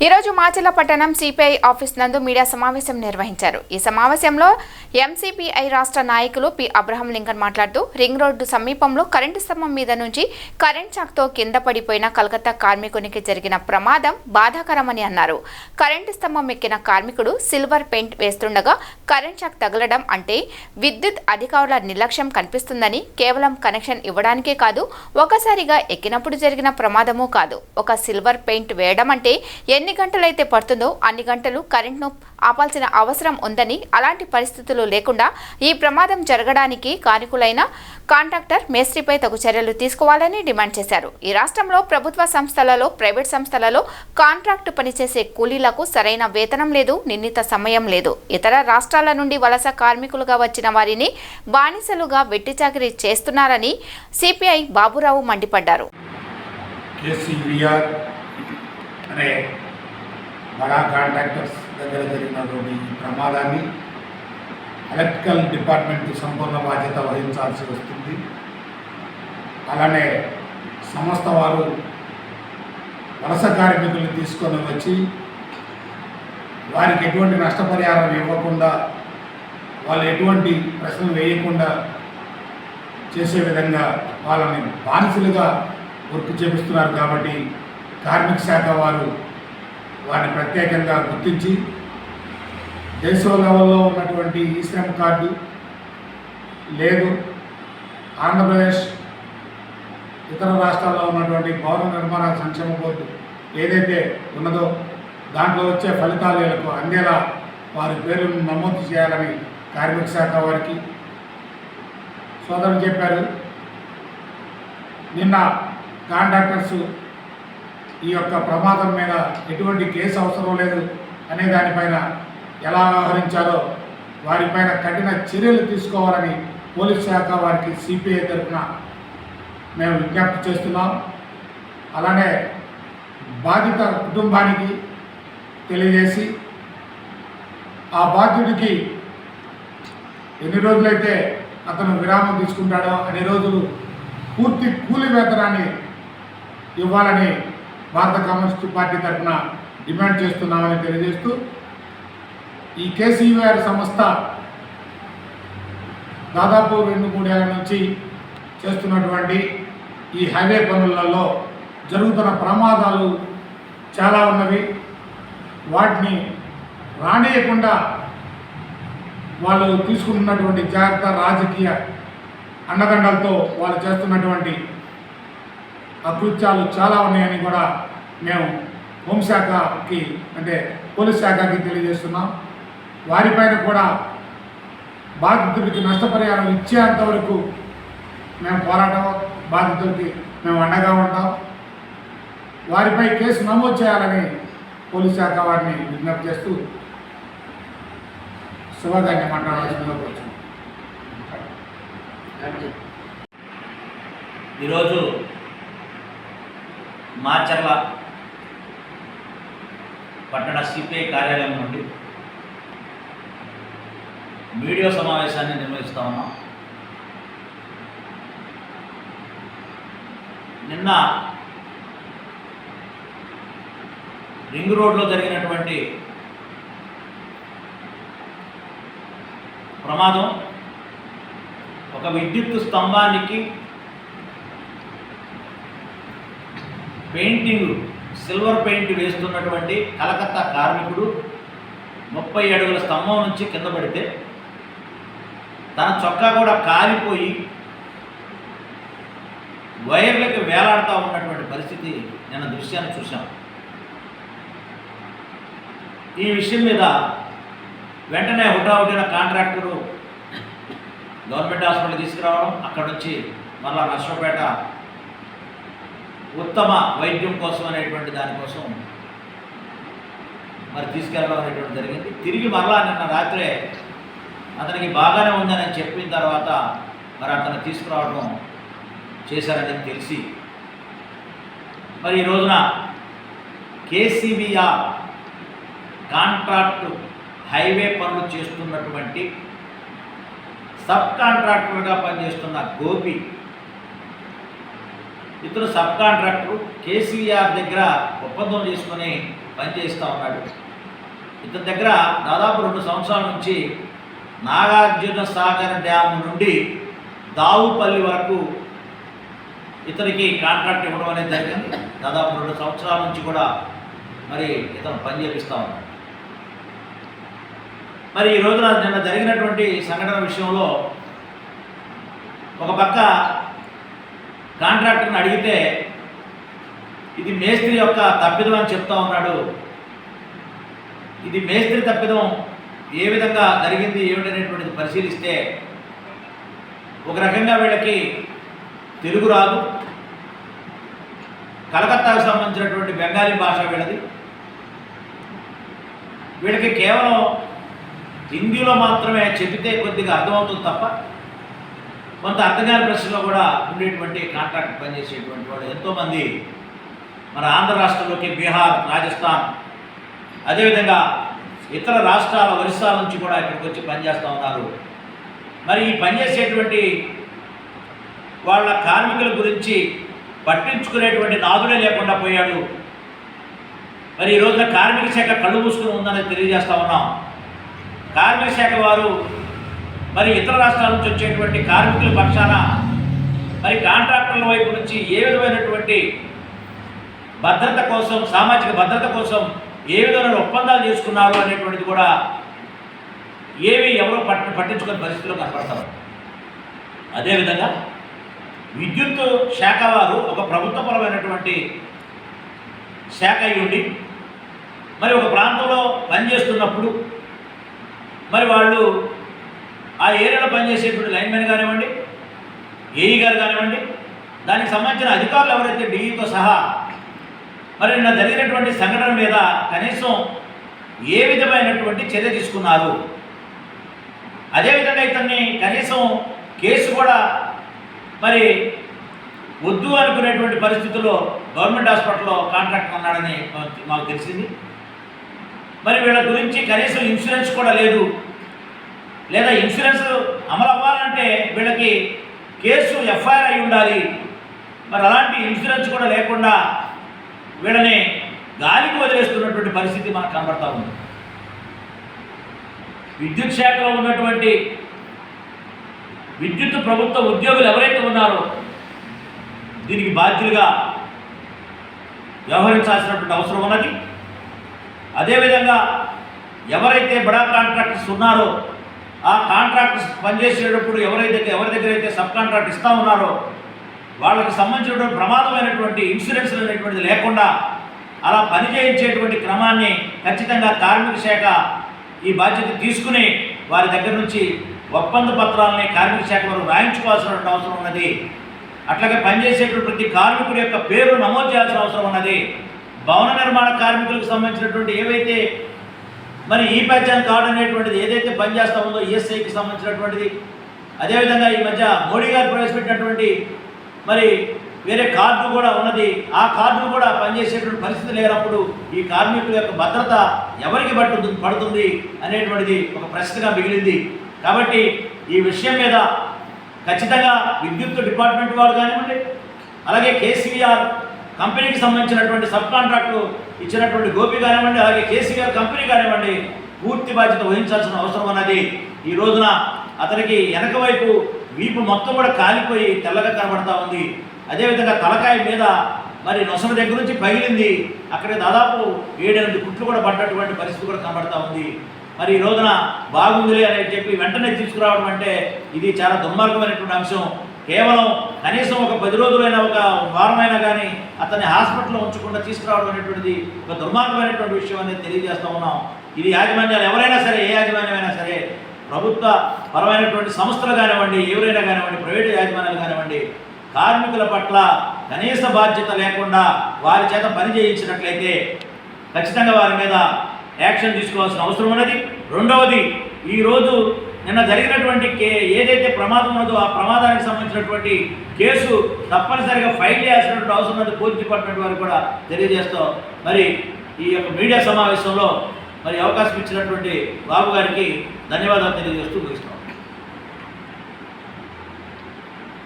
ఈ రోజు మాచర్ల పట్టణం సిపిఐ ఆఫీస్ నందు మీడియా సమావేశం నిర్వహించారు. ఈ సమావేశంలో ఎంసిపిఐ రాష్ట్ర నాయకులు పి అబ్రహం లింకన్ మాట్లాడుతూ రింగ్ రోడ్డు సమీపంలో కరెంటు స్తంభం మీద నుంచి కరెంట్ షాక్తో కింద పడిపోయిన కలకత్తా కార్మికునికి జరిగిన ప్రమాదం బాధాకరమని అన్నారు. కరెంటు స్తంభం ఎక్కిన కార్మికుడు సిల్వర్ పెయింట్ వేస్తుండగా కరెంట్ షాక్ తగలడం అంటే విద్యుత్ అధికారుల నిర్లక్ష్యం కనిపిస్తుందని, కేవలం కనెక్షన్ ఇవ్వడానికే కాదు, ఒకసారిగా ఎక్కినప్పుడు జరిగిన ప్రమాదమూ కాదు. ఒక సిల్వర్ పెయింట్ వేయడం అంటే ఎన్ని గంటలైతే పడుతుందో అన్ని గంటలు కరెంట్ను ఆపాల్సిన అవసరం ఉందని, అలాంటి పరిస్థితులు లేకుండా ఈ ప్రమాదం జరగడానికి కారకులైన కాంట్రాక్టర్ మేస్త్రిపై తగు చర్యలు తీసుకోవాలని డిమాండ్ చేశారు. ఈ రాష్ట్రంలో ప్రభుత్వ సంస్థలలో, ప్రైవేట్ సంస్థలలో కాంట్రాక్టు పనిచేసే కూలీలకు సరైన వేతనం లేదు, నిర్ణీత సమయం లేదు. ఇతర రాష్ట్రాల నుండి వలస కార్మికులుగా వచ్చిన వారిని బానిసలుగా వెట్టిచాకిరీ చేస్తున్నారని సిపిఐ బాబురావు మండిపడ్డారు. అనే బడా కాంట్రాక్టర్స్ దగ్గర జరిగినటువంటి ప్రమాదాన్ని ఎలక్ట్రికల్ డిపార్ట్మెంట్ సంపూర్ణ బాధ్యత వహించాల్సి వస్తుంది. అలానే సంస్థ వారు వలస కార్మికులను తీసుకొని వచ్చి వారికి ఎటువంటి నష్టపరిహారం ఇవ్వకుండా, వాళ్ళు ఎటువంటి ప్రశ్నలు వేయకుండా చేసే విధంగా వాళ్ళని బానిసలుగా వర్క్ చేపిస్తున్నారు. కాబట్టి కార్మిక శాఖ వారు వారిని ప్రత్యేకంగా గుర్తించి దేశం లెవెల్లో ఉన్నటువంటి ఈ శ్రమ్ కార్డు లేదు, ఆంధ్రప్రదేశ్ ఇతర రాష్ట్రాల్లో ఉన్నటువంటి భవన నిర్మాణ సంక్షేమ బోర్డు ఏదైతే ఉన్నదో దాంట్లో వచ్చే ఫలితాలు వీళ్ళకు అందేలా వారి పేర్లను నమోదు చేయాలని కార్మిక శాఖ వారికి సోదరులు చెప్పారు. నిన్న కాంట్రాక్టర్స్ ఈ యొక్క ప్రమాదం మీద ఎటువంటి కేసు అవసరం లేదు అనే దానిపైన ఎలా వ్యవహరించారో వారిపైన కఠిన చర్యలు తీసుకోవాలని పోలీస్ శాఖ వారికి సిపిఐ తరఫున మేము విజ్ఞప్తి చేస్తున్నాం. అలానే బాధిత కుటుంబానికి తెలియజేసి ఆ బాధ్యుడికి ఎన్ని రోజులైతే అతను విరామం తీసుకుంటాడో అన్ని రోజులు పూర్తి కూలి వేతనాన్ని ఇవ్వాలని భారత కమ్యూనిస్ట్ పార్టీ తరఫున డిమాండ్ చేస్తున్నామని తెలియజేస్తూ, ఈ కేసీఆర్ సంస్థ దాదాపు 2-3 ఏళ్ల నుంచి చేస్తున్నటువంటి ఈ హైవే పనులలో జరుగుతున్న ప్రమాదాలు చాలా ఉన్నవి. వాటిని రానియకుండా వాళ్ళు తీసుకుంటున్నటువంటి జాగ్రత్త, రాజకీయ అండదండలతో వాళ్ళు చేస్తున్నటువంటి అకృత్యాలు చాలా ఉన్నాయని కూడా మేము హోంశాఖకి అంటే పోలీస్ శాఖకి తెలియజేస్తున్నాం. వారిపైన కూడా బాధితుడికి నష్టపరిహారం ఇచ్చేంత వరకు మేము పోరాటం, బాధితులకి మేము అండగా ఉంటాం. వారిపై కేసు నమోదు చేయాలని పోలీస్ శాఖ వారిని విజ్ఞప్తి చేస్తూ శివగారిని మాట్లాడాల్సిందిగా వచ్చింది. ఈరోజు మాచర్ల పట్టణ సిపిఐ కార్యాలయం నుండి మీడియా సమావేశాన్ని నిర్వహిస్తూ ఉన్నాం. నిన్న రింగ్ రోడ్లో జరిగినటువంటి ప్రమాదం ఒక విద్యుత్ స్తంభానికి పెయింటింగ్ సిల్వర్ పెయింట్ వేస్తున్నటువంటి కలకత్తా కార్మికుడు 30 అడుగుల స్తంభం నుంచి కింద పడితే తన చొక్కా కూడా కాలిపోయి వైర్లకి వేలాడుతూ ఉన్నటువంటి పరిస్థితి నిన్న దృశ్యాన్ని చూసాం. ఈ విషయం మీద వెంటనే హుటాహుటిన కాంట్రాక్టరు గవర్నమెంట్ హాస్పిటల్ తీసుకురావడం, అక్కడ నుంచి మళ్ళా నర్సరావుపేట ఉత్తమ వైద్యం కోసం అనేటువంటి దానికోసం మరి తీసుకెళ్ళడం అనేటువంటి జరిగింది. తిరిగి మరలా నిన్న రాత్రే అతనికి బాగానే ఉందని చెప్పిన తర్వాత మరి అతను తీసుకురావడం చేశారని తెలిసి మరి ఈ రోజున కేసీబీఆర్ కాంట్రాక్టు హైవే పనులు చేస్తున్నటువంటి సబ్ కాంట్రాక్టర్గా పనిచేస్తున్న గోపి ఇతను సబ్ కాంట్రాక్టర్ కేసీఆర్ దగ్గర ఒప్పందం చేసుకుని పనిచేస్తూ ఉన్నాడు. ఇతని దగ్గర దాదాపు 2 సంవత్సరాల నుంచి నాగార్జున సాగర్ డ్యామ్ నుండి దావుపల్లి వరకు ఇతనికి కాంట్రాక్ట్ ఇవ్వడం అనేది జరిగింది. దాదాపు 2 సంవత్సరాల నుంచి కూడా మరి ఇతను పని చేపిస్తూ ఉన్నాడు. మరి ఈ రోజున నిన్న జరిగినటువంటి సంఘటన విషయంలో ఒక పక్క కాంట్రాక్టర్ని అడిగితే ఇది మేస్త్రి యొక్క తప్పిదం అని చెప్తా ఉన్నాడు. ఇది మేస్త్రి తప్పిదం ఏ విధంగా జరిగింది ఏమిటనేటువంటిది పరిశీలిస్తే ఒక రకంగా వీళ్ళకి తెలుగు రాదు, కలకత్తాకు సంబంధించినటువంటి బెంగాలీ భాష వీళ్ళది. వీళ్ళకి కేవలం హిందీలో మాత్రమే చెబితే కొద్దిగా అర్థమవుతుంది తప్ప కొంత అర్థకాల ప్రశ్నలో కూడా ఉండేటువంటి కాంట్రాక్ట్ పనిచేసేటువంటి వాళ్ళు ఎంతోమంది మన ఆంధ్ర రాష్ట్రంలోకి బీహార్, రాజస్థాన్, అదేవిధంగా ఇతర రాష్ట్రాల ఒరిస్సా నుంచి కూడా ఇక్కడికి వచ్చి పనిచేస్తూ ఉన్నారు. మరి ఈ పనిచేసేటువంటి వాళ్ళ కార్మికుల గురించి పట్టించుకునేటువంటి నాదులే లేకుండా పోయాడు. మరి ఈ రోజున కార్మిక శాఖ కళ్ళు మూసుకుని ఉందని తెలియజేస్తూ ఉన్నాం. కార్మిక శాఖ వారు మరి ఇతర రాష్ట్రాల నుంచి వచ్చేటువంటి కార్మికుల పక్షాన మరి కాంట్రాక్టర్ల వైపు నుంచి ఏ విధమైనటువంటి భద్రత కోసం, సామాజిక భద్రత కోసం ఏ విధమైన ఒప్పందాలు చేసుకున్నారు అనేటువంటిది కూడా ఎవరో పట్టించుకునే పరిస్థితిలో కనపడతారు. అదేవిధంగా విద్యుత్ శాఖ వారు ఒక ప్రభుత్వపరమైనటువంటి శాఖ అయి ఉండి మరి ఒక ప్రాంతంలో పనిచేస్తున్నప్పుడు మరి వాళ్ళు ఆ ఏరియాలో పనిచేసేటువంటి లైన్మెన్ కానివ్వండి, ఏఈ గారు కానివ్వండి, దానికి సంబంధించిన అధికారులు ఎవరైతే డిఈతో సహా మరి నిన్న జరిగినటువంటి సంఘటన మీద కనీసం ఏ విధమైనటువంటి చర్య తీసుకున్నారు, అదేవిధంగా ఇతన్ని కనీసం కేసు కూడా మరి వద్దు అనుకునేటువంటి పరిస్థితుల్లో గవర్నమెంట్ హాస్పిటల్లో కాంట్రాక్ట్ ఉన్నాడని మాకు తెలిసింది. మరి వీళ్ళ గురించి కనీసం ఇన్సూరెన్స్ కూడా లేదు, లేదా ఇన్సూరెన్స్ అమలు అవ్వాలంటే వీళ్ళకి కేసు ఎఫ్ఐఆర్ అయి ఉండాలి. మరి అలాంటి ఇన్సూరెన్స్ కూడా లేకుండా వీళ్ళని గాలికి వదిలేస్తున్నటువంటి పరిస్థితి మనకు కనబడతా ఉంది. విద్యుత్ శాఖలో ఉన్నటువంటి విద్యుత్ ప్రభుత్వ ఉద్యోగులు ఎవరైతే ఉన్నారో దీనికి బాధ్యులుగా వ్యవహరించాల్సినటువంటి అవసరం ఉన్నది. అదేవిధంగా ఎవరైతే బడా కాంట్రాక్టర్స్ ఉన్నారో ఆ కాంట్రాక్టర్స్ పనిచేసేటప్పుడు ఎవరి దగ్గర అయితే సబ్ కాంట్రాక్ట్ ఇస్తూ ఉన్నారో వాళ్ళకి సంబంధించినటువంటి ప్రమాదమైనటువంటి ఇన్సూరెన్స్ అనేటువంటిది లేకుండా అలా పని చేయించేటువంటి క్రమాన్ని ఖచ్చితంగా కార్మిక శాఖ ఈ బాధ్యత తీసుకుని వారి దగ్గర నుంచి ఒప్పంద పత్రాలని కార్మిక శాఖ వారు రాయించుకోవాల్సినటువంటి అవసరం ఉన్నది. అట్లాగే పనిచేసేటువంటి ప్రతి కార్మికుడి యొక్క పేరు నమోదు చేయాల్సిన అవసరం ఉన్నది. భవన నిర్మాణ కార్మికులకు సంబంధించినటువంటి ఏవైతే మరి ఈ పహచాన్ కార్డు అనేటువంటిది ఏదైతే పనిచేస్తూ ఉందో ఈఎస్ఐకి సంబంధించినటువంటిది, అదేవిధంగా ఈ మధ్య మోడీ గారు ప్రవేశపెట్టినటువంటి మరి వేరే కార్డు కూడా ఉన్నది. ఆ కార్డు కూడా పనిచేసేటువంటి పరిస్థితి లేనప్పుడు ఈ కార్మికుల యొక్క భద్రత ఎవరికి పడుతుంది అనేటువంటిది ఒక ప్రశ్నగా మిగిలింది. కాబట్టి ఈ విషయం మీద ఖచ్చితంగా విద్యుత్ డిపార్ట్మెంట్ వారు కానివ్వండి, అలాగే కేసీఆర్ కంపెనీకి సంబంధించినటువంటి సబ్ కాంట్రాక్టు ఇచ్చినటువంటి గోపి కానివ్వండి, అలాగే కేసీఆర్ కంపెనీ కానివ్వండి పూర్తి బాధ్యత వహించాల్సిన అవసరం అన్నది. ఈ రోజున అతనికి వెనక వైపు వీపు మొత్తం కూడా కాలిపోయి తెల్లగా కనబడతా ఉంది. అదేవిధంగా తలకాయ మీద మరి నొసల దగ్గర నుంచి పగిలింది, అక్కడ దాదాపు 7-8 కుట్లు కూడా పడ్డటువంటి పరిస్థితి కూడా కనబడతా ఉంది. మరి ఈ రోజున బాగుందిలే అని చెప్పి వెంటనే తీసుకురావడం అంటే ఇది చాలా దుర్మార్గమైనటువంటి అంశం. కేవలం కనీసం ఒక 10 రోజులైనా ఒక వారమైనా కానీ అతన్ని హాస్పిటల్లో ఉంచకుండా తీసుకురావడం అనేటువంటిది ఒక దుర్మార్గమైనటువంటి విషయం అనేది తెలియజేస్తూ ఉన్నాం. ఇది యాజమాన్యాలు ఎవరైనా సరే, ఏ యాజమాన్యమైనా సరే, ప్రభుత్వ పరమైనటువంటి సంస్థలు కానివ్వండి, ఎవరైనా కానివ్వండి, ప్రైవేటు యాజమాన్యాలు కానివ్వండి, కార్మికుల పట్ల కనీస బాధ్యత లేకుండా వారి చేత పని చేయించినట్లయితే ఖచ్చితంగా వారి మీద యాక్షన్ తీసుకోవాల్సిన అవసరం ఉన్నది. రెండవది, ఈరోజు నిన్న జరిగినటువంటి ఏదైతే ప్రమాదం ఉన్నదో ఆ ప్రమాదానికి సంబంధించినటువంటి కేసు తప్పనిసరిగా ఫైల్ చేయాల్సినటువంటి అవసరం ఉన్నది పోలీస్ డిపార్ట్మెంట్ వారికి కూడా తెలియజేస్తూ మరి ఈ యొక్క మీడియా సమావేశంలో మరి అవకాశం ఇచ్చినటువంటి బాబు గారికి ధన్యవాదాలు తెలియజేస్తూ ముగిస్తున్నాం.